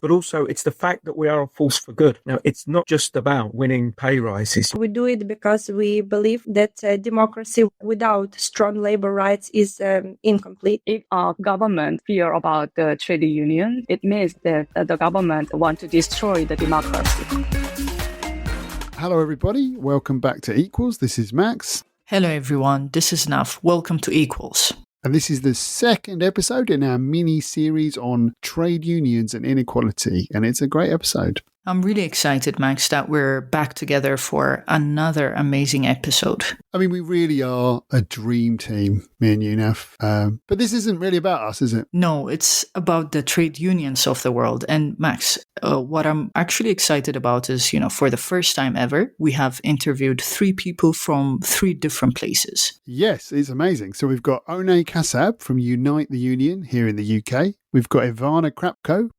but also it's the fact that we are a force for good. Now, it's not just about winning pay rises. We do it because we believe that democracy without strong labor rights is incomplete. If our government fear about the trade union, it means that the government want to destroy the democracy. Hello, everybody. Welcome back to Equals. This is Max. Hello, everyone. This is Naf. Welcome to Equals. And this is the second episode in our mini-series on trade unions and inequality. And it's a great episode. I'm really excited, Max, that we're back together for another amazing episode. I mean, we really are a dream team, me and you, Naf. But this isn't really about us, is it? No, it's about the trade unions of the world. And Max, what I'm actually excited about is, for the first time ever, we have interviewed 3 people from 3 different places. Yes, it's amazing. So we've got Onay from Unite the Union here in the UK. We've got Ivanna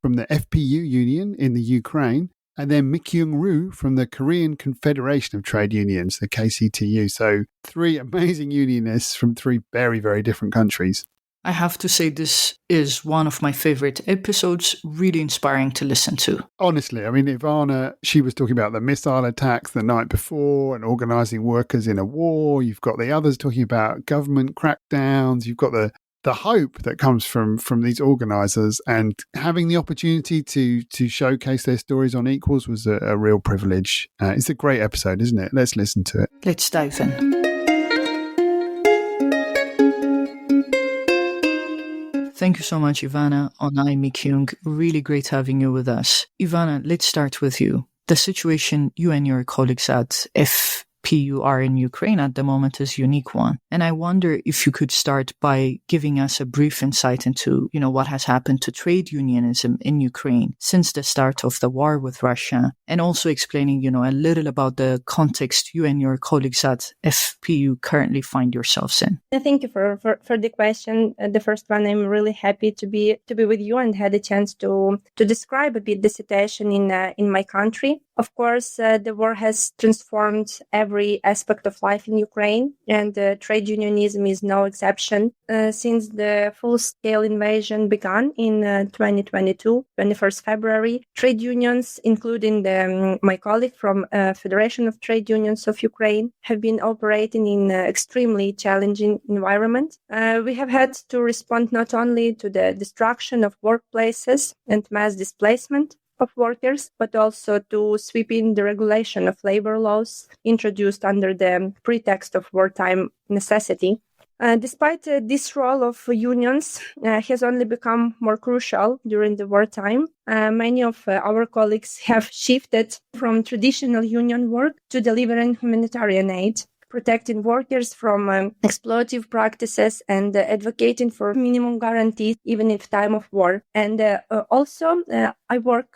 from the FPU Union in the Ukraine. And then Mikyung from the Korean Confederation of Trade Unions, the KCTU. So 3 amazing unionists from 3 very, very different countries. I have to say this is one of my favorite episodes, really inspiring to listen to. Honestly, I mean, Ivanna, she was talking about the missile attacks the night before and organising workers in a war. You've got the others talking about government crackdowns. You've got the hope that comes from these organisers, and having the opportunity to showcase their stories on Equals was a real privilege. It's a great episode, isn't it? Let's listen to it. Let's dive in. Thank you so much, Ivanna, Onay, Mikyung. Really great having you with us. Ivanna, let's start with you. The situation you and your colleagues at FPU are in Ukraine at the moment is a unique one. And I wonder if you could start by giving us a brief insight into, what has happened to trade unionism in Ukraine since the start of the war with Russia, and also explaining, a little about the context you and your colleagues at FPU currently find yourselves in. Thank you for the question. The first one, I'm really happy to be with you and had a chance to describe a bit the situation in my country. Of course, the war has transformed every aspect of life in Ukraine, and trade unionism is no exception. Since the full-scale invasion began in 2022, 21st February, trade unions, including my colleague from Federation of Trade Unions of Ukraine, have been operating in an extremely challenging environment. We have had to respond not only to the destruction of workplaces and mass displacement of workers, but also to sweeping deregulation of labor laws introduced under the pretext of wartime necessity. Despite this role of unions has only become more crucial during the wartime, many of our colleagues have shifted from traditional union work to delivering humanitarian aid, protecting workers from exploitative practices and advocating for minimum guarantees even in time of war. And also, I work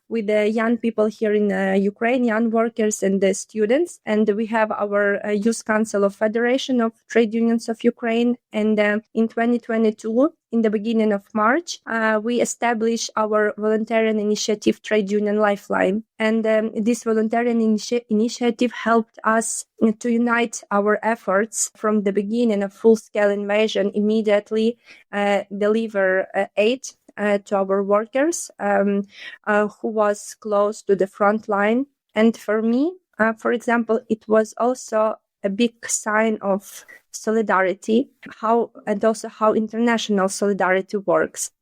with the young people here in Ukraine, young workers and the students. And we have our Youth Council of Federation of Trade Unions of Ukraine. And in 2022, in the beginning of March, we established our volunteering initiative, Trade Union Lifeline. And this volunteering initiative helped us to unite our efforts from the beginning of full-scale invasion, immediately deliver aid to our workers who was close to the front line. And for me, for example, it was also a big sign of solidarity, how international solidarity works.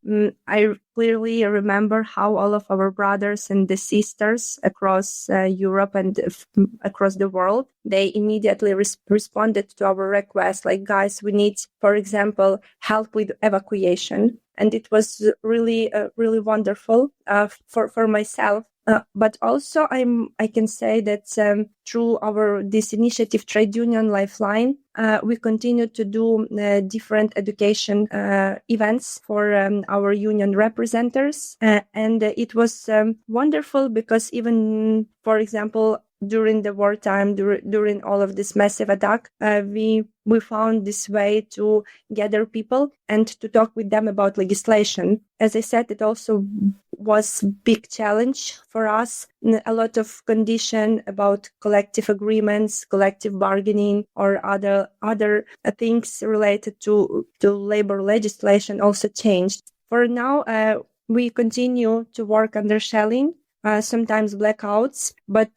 I clearly remember how all of our brothers and the sisters across Europe and across the world, they immediately responded to our request, like, guys, we need, for example, help with evacuation. And it was really, really wonderful for myself. But also, I can say that through this initiative, Trade Union Lifeline, we continue to do different education events for our union representatives, and it was wonderful because even, for example, during the wartime, during all of this massive attack, we found this way to gather people and to talk with them about legislation. As I said, it also was big challenge for us. A lot of condition about collective agreements, collective bargaining, or other things related to labor legislation also changed. For now, We continue to work under shelling, sometimes blackouts, but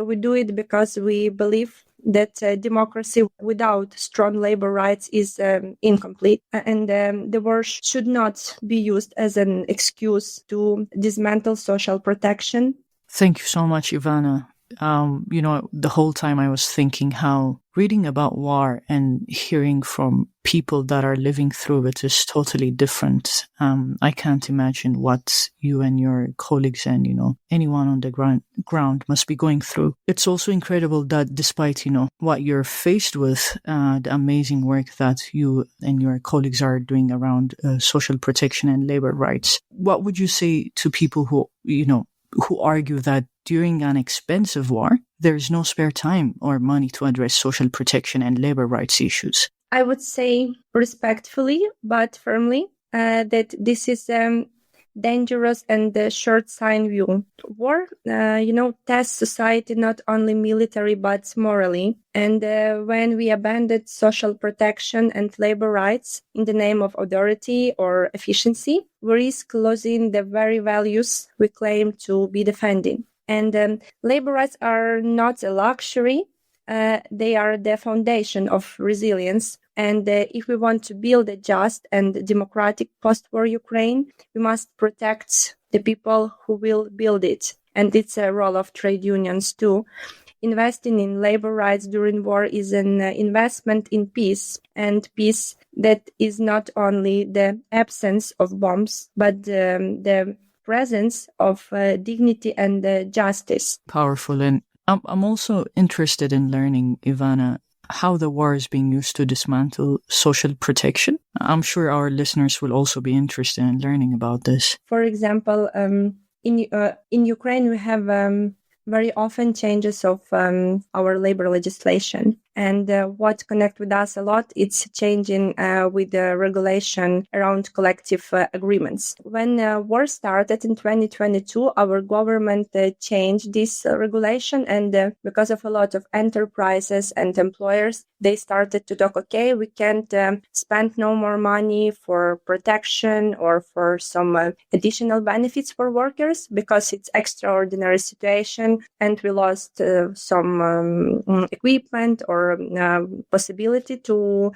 we do it because we believe that democracy without strong labor rights is incomplete, and the war should not be used as an excuse to dismantle social protection. Thank you so much, Ivanna. The whole time I was thinking how reading about war and hearing from people that are living through it is totally different. I can't imagine what you and your colleagues and, anyone on the ground must be going through. It's also incredible that despite, what you're faced with, the amazing work that you and your colleagues are doing around social protection and labor rights, what would you say to people who argue that during an expensive war, there is no spare time or money to address social protection and labor rights issues? I would say respectfully, but firmly, that this is dangerous and short-sighted view. War, tests society not only military but morally. And when we abandon social protection and labor rights in the name of authority or efficiency, we risk losing the very values we claim to be defending. And labor rights are not a luxury. They are the foundation of resilience. And if we want to build a just and democratic post-war Ukraine, we must protect the people who will build it. And it's a role of trade unions too. Investing in labor rights during war is an investment in peace, and peace that is not only the absence of bombs, but the presence of dignity and justice. Powerful. And I'm also interested in learning, Ivanna, how the war is being used to dismantle social protection. I'm sure our listeners will also be interested in learning about this. For example, in Ukraine, we have very often changes of our labor legislation. And what connect with us a lot, it's changing with the regulation around collective agreements. When war started in 2022, our government changed this regulation, and because of a lot of enterprises and employers, they started to talk, okay, we can't spend no more money for protection or for some additional benefits for workers because it's extraordinary situation and we lost some equipment or possibility to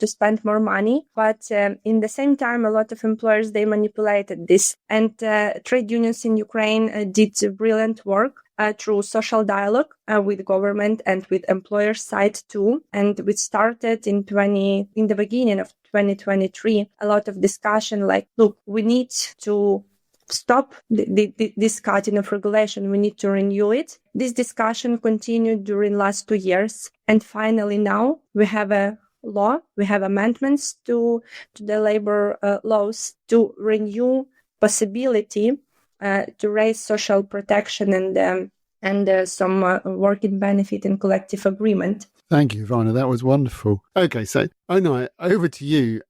spend more money. But in the same time, a lot of employers, they manipulated this. And trade unions in Ukraine did brilliant work through social dialogue with government and with employer side too. And we started in the beginning of 2023, a lot of discussion like, look, we need to stop this cutting of regulation. We need to renew it. This discussion continued during last 2 years. And finally now we have a law, we have amendments to the labor laws to renew possibility to raise social protection and some working benefit and collective agreement. Thank you, Ivanna. That was wonderful. Okay, so Onay, over to you.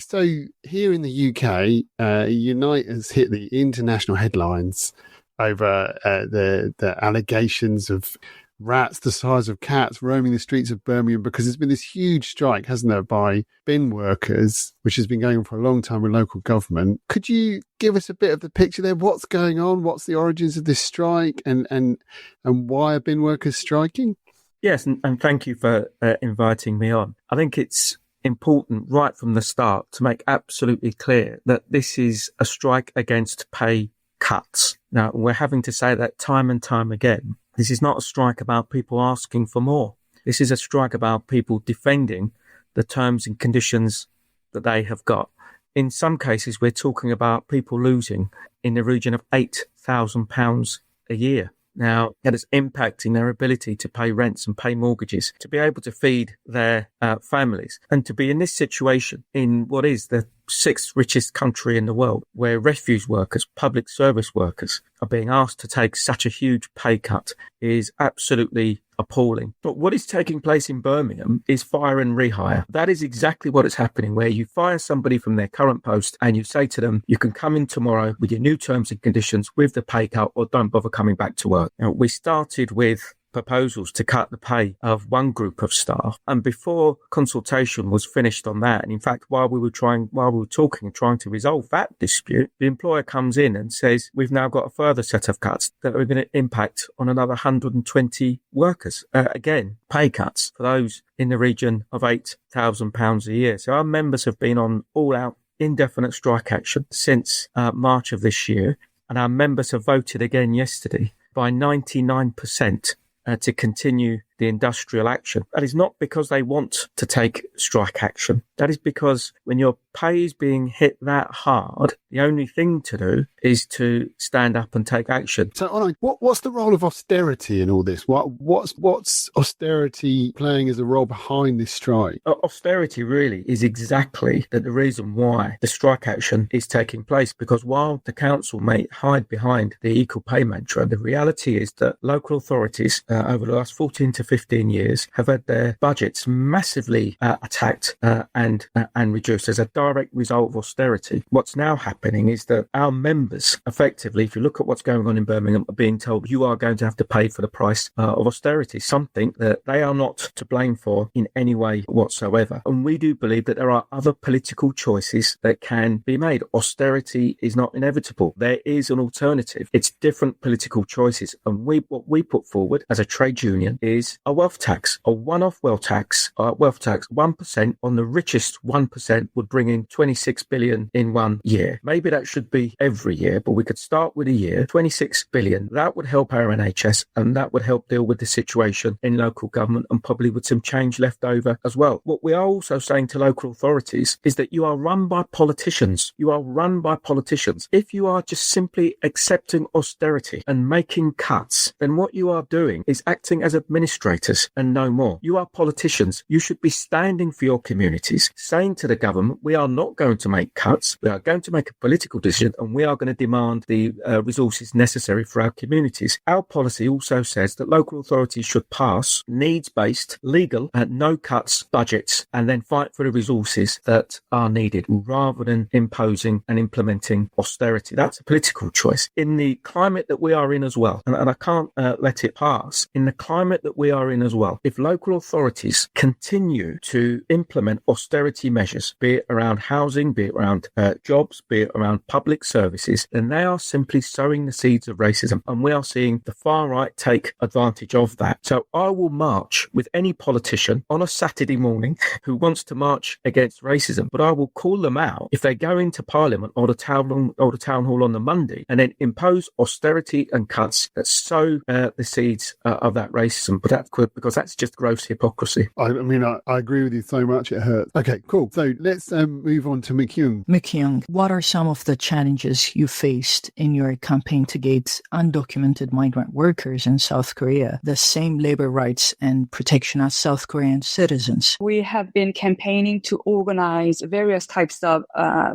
So here in the UK, Unite has hit the international headlines over the allegations of rats the size of cats roaming the streets of Birmingham because there's been this huge strike, hasn't there, by bin workers, which has been going on for a long time with local government. Could you give us a bit of the picture there? What's going on? What's the origins of this strike and why are bin workers striking? Yes, and thank you for inviting me on. I think it's important right from the start to make absolutely clear that this is a strike against pay cuts. Now, we're having to say that time and time again. This is not a strike about people asking for more. This is a strike about people defending the terms and conditions that they have got. In some cases, we're talking about people losing in the region of £8,000 a year. Now, that is impacting their ability to pay rents and pay mortgages, to be able to feed their families, and to be in this situation in what is the 6th richest country in the world, where refuse workers, public service workers are being asked to take such a huge pay cut is absolutely appalling. But what is taking place in Birmingham is fire and rehire. That is exactly what is happening, where you fire somebody from their current post and you say to them, you can come in tomorrow with your new terms and conditions with the pay cut or don't bother coming back to work. Now, we started with proposals to cut the pay of one group of staff. And before consultation was finished on that, and in fact, while we were talking and trying to resolve that dispute, the employer comes in and says, we've now got a further set of cuts that are going to impact on another 120 workers. Again, pay cuts for those in the region of £8,000 a year. So our members have been on all-out indefinite strike action since March of this year, and our members have voted again yesterday by 99% to continue the industrial action. That is not because they want to take strike action. That is because when your pay is being hit that hard, the only thing to do is to stand up and take action. So, Onay, what's the role of austerity in all this? What's austerity playing as a role behind this strike? Austerity really is exactly the reason why the strike action is taking place, because while the council may hide behind the equal pay mantra, the reality is that local authorities over the last 14 to 15 years have had their budgets massively attacked and reduced as a direct result of austerity. What's now happening is that our members, effectively, if you look at what's going on in Birmingham, are being told you are going to have to pay for the price of austerity, something that they are not to blame for in any way whatsoever. And we do believe that there are other political choices that can be made. Austerity is not inevitable. There is an alternative. It's different political choices. And what we put forward as a trade union is a wealth tax, a one-off wealth tax, 1% on the richest 1% would bring in 26 billion in 1 year. Maybe that should be every year, but we could start with a year, 26 billion. That would help our NHS, and that would help deal with the situation in local government, and probably with some change left over as well. What we are also saying to local authorities is that you are run by politicians. You are run by politicians. If you are just simply accepting austerity and making cuts, then what you are doing is acting as administrators and no more. You are politicians. You should be standing for your communities, saying to the government, we are not going to make cuts. We are going to make a political decision, and we are going to demand the resources necessary for our communities. Our policy also says that local authorities should pass needs-based, legal, no cuts budgets, and then fight for the resources that are needed rather than imposing and implementing austerity. That's a political choice. In the climate that we are in as well, and I can't let it pass, in the climate that we are in as well, if local authorities continue to implement austerity measures, be it around housing, be it around jobs, be it around public services, then they are simply sowing the seeds of racism. And we are seeing the far right take advantage of that. So I will march with any politician on a Saturday morning who wants to march against racism, but I will call them out if they go into Parliament or the town hall on the Monday and then impose austerity and cuts that sow the seeds of that racism. But that's good, because that's just gross hypocrisy. I mean, I agree with you so much, it hurts. Okay, cool. So let's move on to Mikyung. Mikyung, what are some of the challenges you faced in your campaign to get undocumented migrant workers in South Korea the same labor rights and protection as South Korean citizens? We have been campaigning to organize various types of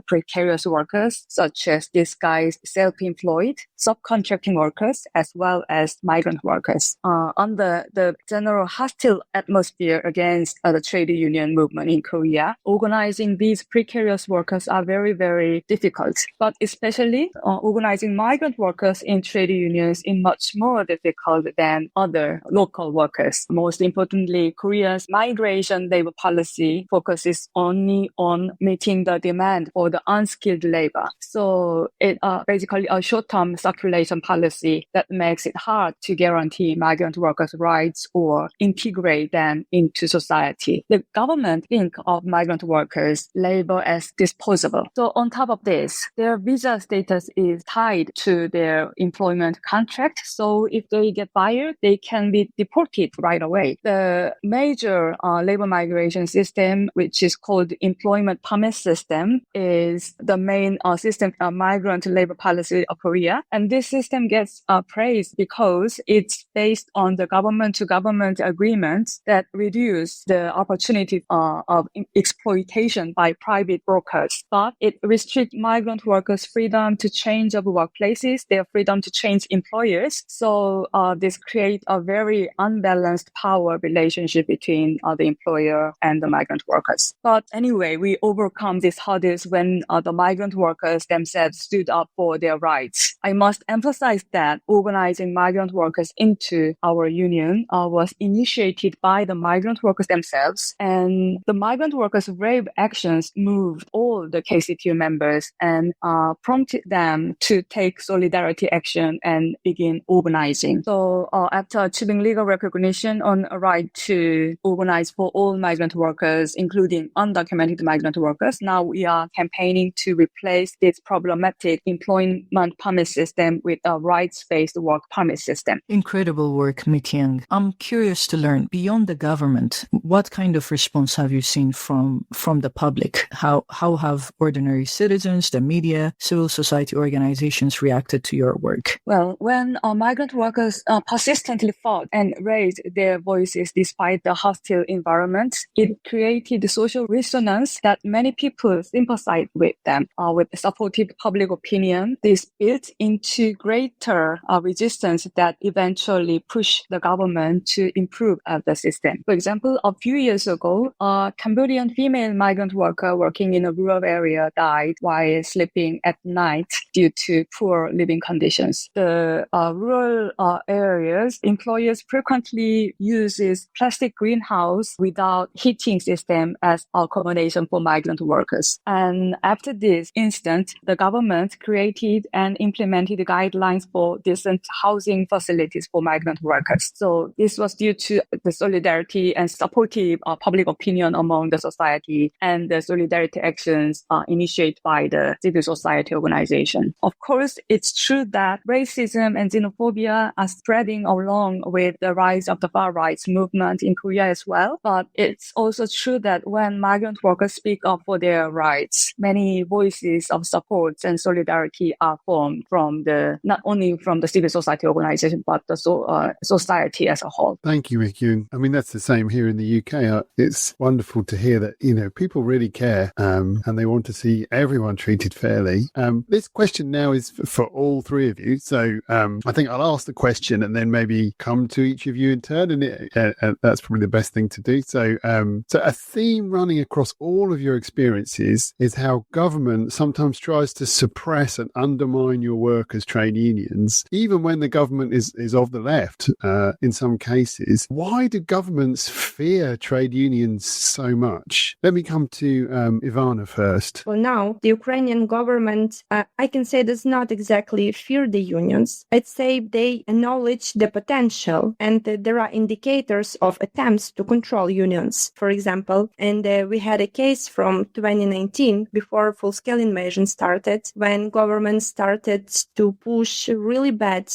precarious workers, such as disguised self-employed, subcontracting workers, as well as migrant workers. Under the general hostile atmosphere against the trade union movement in Korea, organizing these precarious workers are very, very difficult. But especially organizing migrant workers in trade unions is much more difficult than other local workers. Most importantly, Korea's migration labor policy focuses only on meeting the demand for the unskilled labor. So it basically a short-term circulation policy that makes it hard to guarantee migrant workers' rights or integrate them into society. The government think of migrant workers' labor as disposable. So on top of this, their visa status is tied to their employment contract. So if they get fired, they can be deported right away. The major labor migration system, which is called employment permit system, is the main system migrant labor policy of Korea. And this system gets praised because it's based on the government-to-government government agreements that reduce the opportunity of exploitation by private brokers, but it restricts migrant workers' freedom to change of workplaces, their freedom to change employers. So this creates a very unbalanced power relationship between the employer and the migrant workers. But anyway, we overcome these hurdles when the migrant workers themselves stood up for their rights. I must emphasize that organizing migrant workers into our union was initiated by the migrant workers themselves, and the migrant workers' brave actions moved all the KCTU members and prompted them to take solidarity action and begin organizing. So after achieving legal recognition on a right to organize for all migrant workers, including undocumented migrant workers, now we are campaigning to replace this problematic employment permit system with a rights-based work permit system. Incredible work, Mikyung. I'm curious to learn, beyond the government, what kind of response have you seen from the public? How have ordinary citizens, the media, civil society organizations reacted to your work? Well, when migrant workers persistently fought and raised their voices despite the hostile environment, it created social resonance that many people sympathized with them. With supportive public opinion, this built into greater resistance that eventually pushed the government to improve the system. For example, a few years ago, a Cambodian female migrant worker working in a rural area died while sleeping at night due to poor living conditions. The rural areas, employers frequently uses plastic greenhouse without heating system as accommodation for migrant workers. And after this incident, the government created and implemented guidelines for decent housing facilities for migrant workers. So this was due to the solidarity and supportive public opinion among the society and the solidarity actions initiated by the civil society organization. Of course, it's true that racism and xenophobia are spreading along with the rise of the far rights movement in Korea as well. But it's also true that when migrant workers speak up for their rights, many voices of support and solidarity are formed from not only from the civil society organization, but the society as a whole. Thank you, Mikyung. I mean, that's the same here in the UK. It's wonderful to hear that, people really care and they want to see everyone treated fairly. This question now is for all three of you. So I think I'll ask the question and then maybe come to each of you in turn. And that's probably the best thing to do. So a theme running across all of your experiences is how government sometimes tries to suppress and undermine your work as trade unions, even when the government is of the left in some cases. Why do governments fear trade unions so much? Let me come to Ivanna first. Well, now, the Ukrainian government, I can say, does not exactly fear the unions. I'd say they acknowledge the potential, and there are indicators of attempts to control unions, for example. And we had a case from 2019, before full-scale invasion started, when government started to push really bad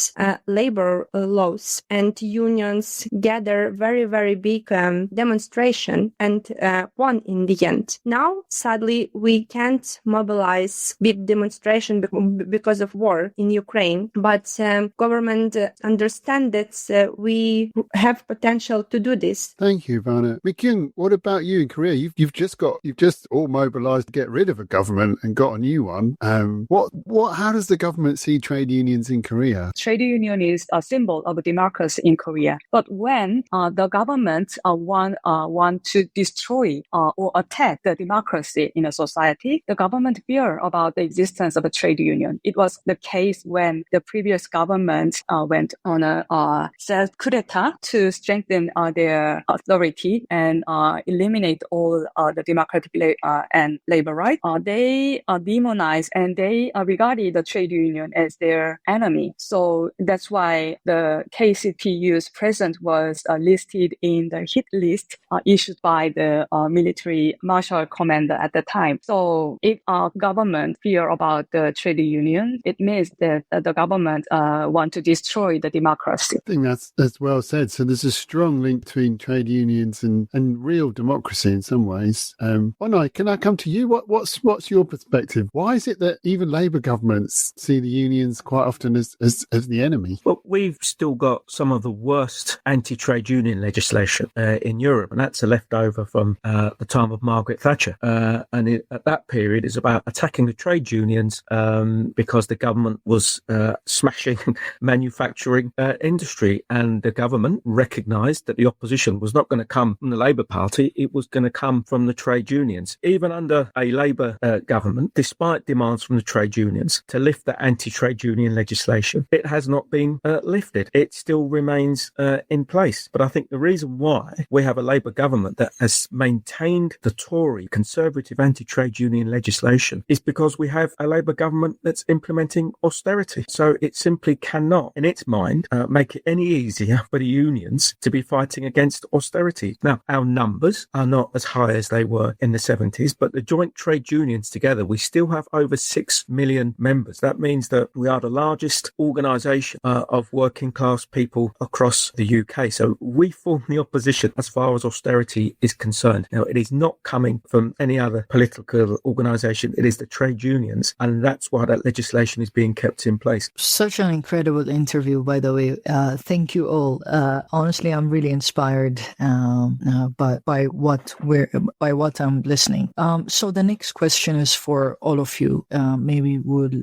labor laws, and unions gather very, very big demonstration and won in the end. Now, sadly, we can't mobilize big demonstration because of war in Ukraine, but government understand that we have potential to do this. Thank you, Ivanna. Mikyung, what about you in Korea? You've just all mobilized to get rid of a government and got a new one. How does the government see trade unions in Korea? Trade union is a symbol of democracy in Korea. But when the government want to destroy or attack the democracy in a society, the government fear about the existence of a trade union. It was the case when the previous government went on a coup d'etat to strengthen their authority and eliminate all the democratic and labor rights. They demonized and they regarded the trade union as their enemy. So that's why the KCTU's president was listed in the hit list issued by the military marshal commander at the time. So if our government fear about the trade union, it means that the government want to destroy the democracy. I think that's well said. So there's a strong link between trade unions and real democracy in some ways. Onay, can I come to you? What's your perspective? Why is it that even Labour governments see the unions quite often as the enemy? Well, we've still got some of the worst against anti-trade union legislation in Europe, and that's a leftover from the time of Margaret Thatcher. At that period, it's about attacking the trade unions because the government was smashing manufacturing industry, and the government recognised that the opposition was not going to come from the Labour Party, it was going to come from the trade unions. Even under a Labour government, despite demands from the trade unions to lift the anti-trade union legislation, it has not been lifted. It still remains in place. But I think the reason why we have a Labour government that has maintained the Tory Conservative anti-trade union legislation is because we have a Labour government that's implementing austerity. So it simply cannot, in its mind, make it any easier for the unions to be fighting against austerity. Now, our numbers are not as high as they were in the 70s, but the joint trade unions together, we still have over 6 million members. That means that we are the largest organisation of working class people across the UK. So we form the opposition as far as austerity is concerned. Now, it is not coming from any other political organisation. It is the trade unions, and that's why that legislation is being kept in place. Such an incredible interview, by the way. Thank you all. Honestly, I'm really inspired by what I'm listening. So the next question is for all of you. Maybe we'll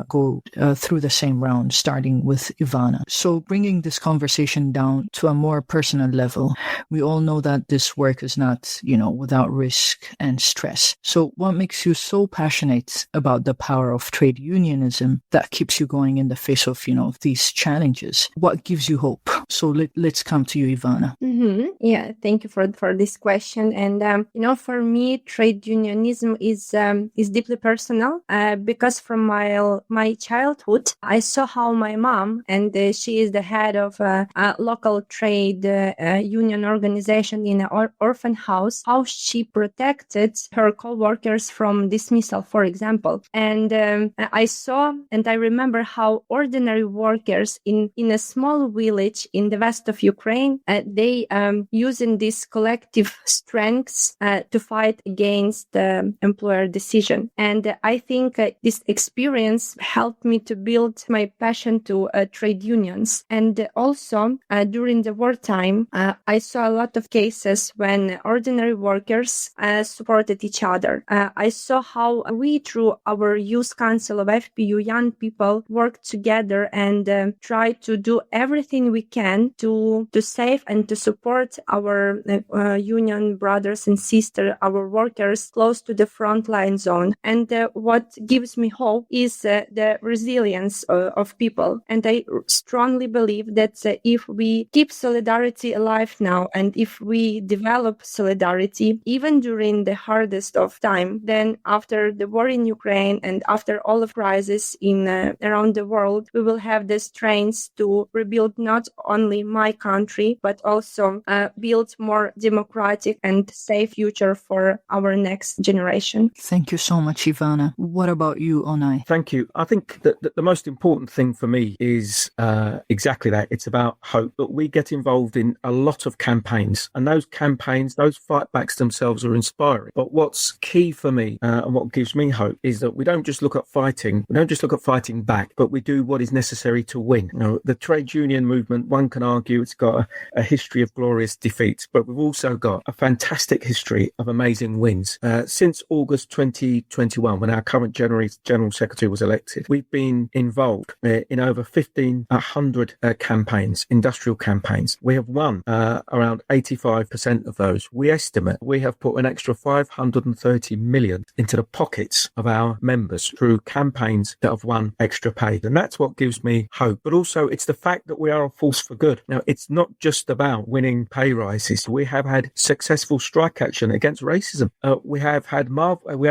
go through the same round, starting with Ivanna. So bringing this conversation down to a more personal level, we all know that this work is not, without risk and stress. So what makes you so passionate about the power of trade unionism that keeps you going in the face of, these challenges? What gives you hope? So let's come to you, Ivanna. Mm-hmm. Yeah, thank you for this question. And for me, trade unionism is deeply personal because from my childhood, I saw how my mom, and she is the head of a local trade union organization in an orphan house, how she protected her co-workers from dismissal, for example. And I saw and I remember how ordinary workers in a small village in the west of Ukraine, they using these collective strengths to fight against the employer decision. And I think this experience helped me to build my passion to trade unions. And also during the wartime, I saw a lot of cases when ordinary workers supported each other. I saw how we, through our youth council of FPU young people, worked together and try to do everything we can to save and to support our union brothers and sisters, our workers close to the frontline zone. And what gives me hope is the resilience of people. And I strongly believe that if we keep solidarity alive now, and if we develop solidarity, even during the hardest of time, then after the war in Ukraine and after all of crisis in around the world, we will have the strength to rebuild not only my country, but also build more democratic and safe future for our next generation. Thank you so much, Ivanna. What about you, Onay? Thank you. I think that the most important thing for me is exactly that. It's about hope. But we get involved in a lot of campaigns, and those campaigns, those fightbacks themselves are inspiring. But what's key for me and what gives me hope is that we don't just look at fighting. We don't just look at fighting back, but we do what is necessary to win. The trade union movement, one can argue it's got a history of glorious defeats, but we've also got a fantastic history of amazing wins. Since August 2021, when our current General Secretary was elected, we've been involved in over 1,500 campaigns, industrial campaigns. We have won around 85% of those. We estimate we have put an extra 530 million into the pockets of our members through campaigns that have won extra pay. And that's what gives me hope. But also it's the fact that we are a force for good. Now, it's not just about winning pay rises. We have had successful strike action against racism. We had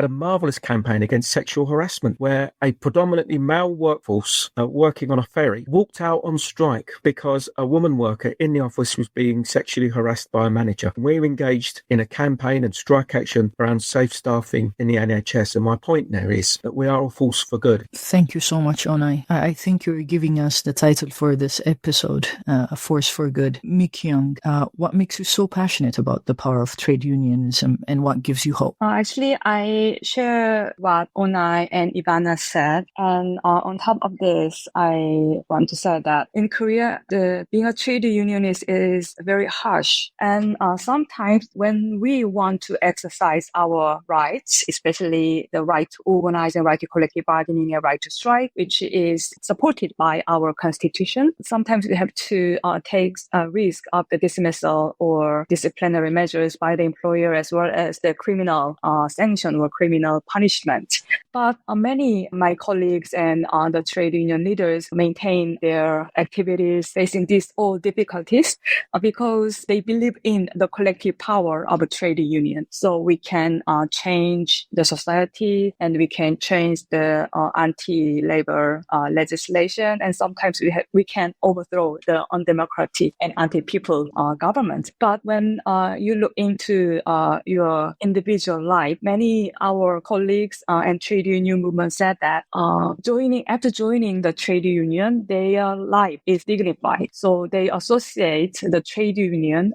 a marvellous campaign against sexual harassment, where a predominantly male workforce working on a ferry walked out on strike because a woman worker in the office was being sexually harassed by a manager. We're engaged in a campaign and strike action around safe staffing in the NHS. And my point there is that we are a force for good. Thank you so much, Onay. I think you're giving us the title for this episode. a force for good. Mikyung, what makes you so passionate about the power of trade unionism and what gives you hope? Actually, I share what Onay and Ivanna said. And on top of this, I want to say that in Korea, being a trade unionist is very harsh. And sometimes when we want to exercise our rights, especially the right to organize and right to collective bargaining and right to strike, which is supported by our constitution, sometimes we have to take a risk of the dismissal or disciplinary measures by the employer as well as the criminal sanction or criminal punishment. But many of my colleagues and the trade union leaders maintain their activities facing these all difficulties because they believe in the collective power of a trade union. So we can change the society and we can change the anti-labor legislation, and sometimes we can overthrow the undemocratic and anti-people government. But when you look into your individual life, many our colleagues and trade union movement said that after joining the trade union, their life is dignified. So they associate the trade union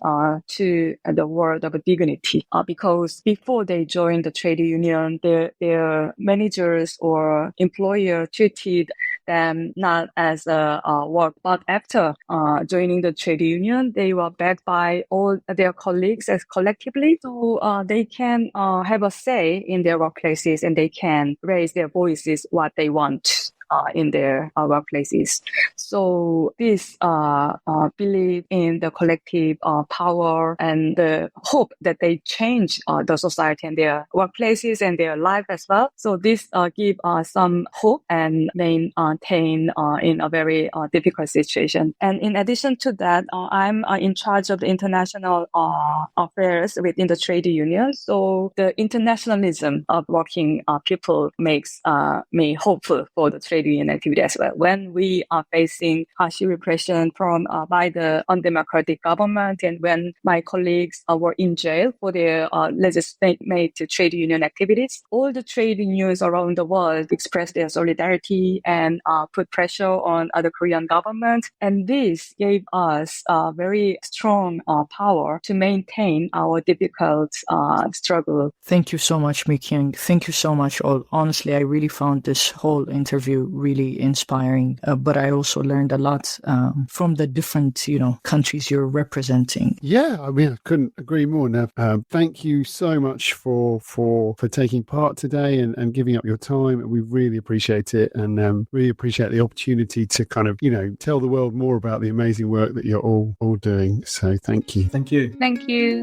to the word of dignity because before they joined the trade union, their managers or employer treated them not as a work, but after joining the trade union, they were backed by all their colleagues as collectively, so they can have a say in their workplaces and they can raise their voices what they want in their workplaces. So this belief in the collective power and the hope that they change the society and their workplaces and their life as well. So this give some hope and maintain in a very difficult situation. And in addition to that, I'm in charge of the international affairs within the trade union. So the internationalism of working people makes me hopeful for the trade union activity as well. When we are facing harsh repression from by the undemocratic government, and when my colleagues were in jail for their legitimate trade union activities, all the trade unions around the world expressed their solidarity and put pressure on the Korean government. And this gave us very strong power to maintain our difficult struggle. Thank you so much, Mikyung. Thank you so much, all. Honestly, I really found this whole interview really inspiring, but I also learned a lot from the different, countries you're representing. Yeah, I mean, I couldn't agree more, Nev. Thank you so much for taking part today and giving up your time. We really appreciate it, and really appreciate the opportunity to kind of, tell the world more about the amazing work that you're all doing. So thank you. Thank you. Thank you.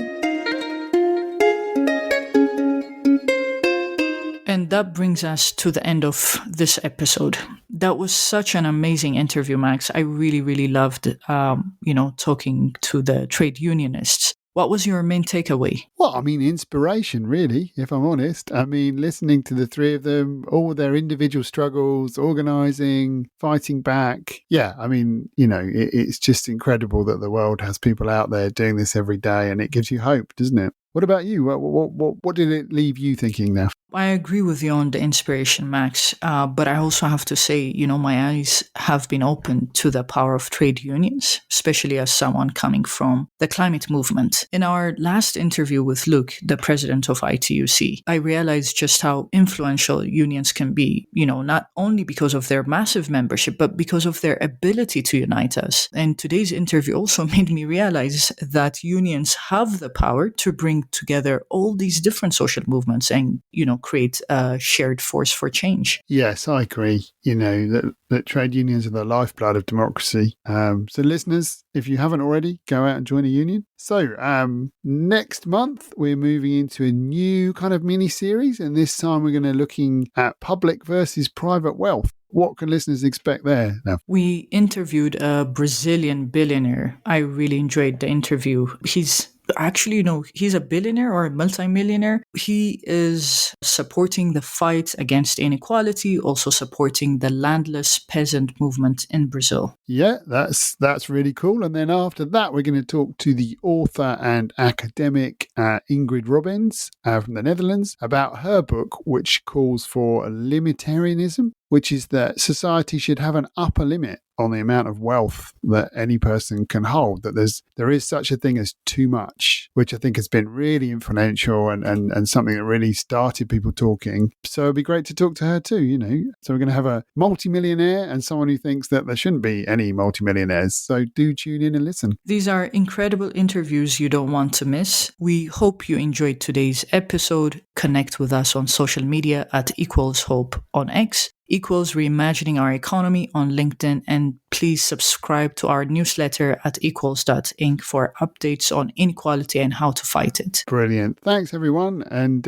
And that brings us to the end of this episode. That was such an amazing interview, Max. I really, really loved, talking to the trade unionists. What was your main takeaway? Well, I mean, inspiration, really, if I'm honest. I mean, listening to the three of them, all their individual struggles, organising, fighting back. Yeah, I mean, it's just incredible that the world has people out there doing this every day, and it gives you hope, doesn't it? What about you? What did it leave you thinking now? I agree with you on the inspiration, Max. But I also have to say, my eyes have been opened to the power of trade unions, especially as someone coming from the climate movement. In our last interview with Luke, the president of ITUC, I realized just how influential unions can be, not only because of their massive membership, but because of their ability to unite us. And today's interview also made me realize that unions have the power to bring together all these different social movements and, create a shared force for change. Yes, I agree. That trade unions are the lifeblood of democracy. So listeners, if you haven't already, go out and join a union. So next month, we're moving into a new kind of mini-series, and this time we're going to looking at public versus private wealth. What can listeners expect there? Now, we interviewed a Brazilian billionaire. I really enjoyed the interview. He's a billionaire or a multimillionaire. He is supporting the fight against inequality, also supporting the landless peasant movement in Brazil. Yeah, that's really cool. And then after that, we're going to talk to the author and academic Ingrid Robbins from the Netherlands about her book, which calls for limitarianism, which is that society should have an upper limit on the amount of wealth that any person can hold, that there is such a thing as too much, which I think has been really influential and something that really started people talking. So it'd be great to talk to her too, you know. So we're going to have a multimillionaire and someone who thinks that there shouldn't be any multimillionaires. So do tune in and listen. These are incredible interviews you don't want to miss. We hope you enjoyed today's episode. Connect with us on social media at Equals Hope on X, Equals Reimagining Our Economy on LinkedIn, and please subscribe to our newsletter at equals.inc for updates on inequality and how to fight it. Brilliant. Thanks, everyone, and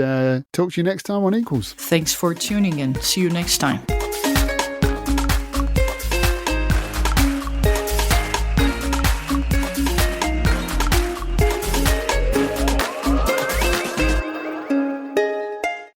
talk to you next time on Equals. Thanks for tuning in. See you next time.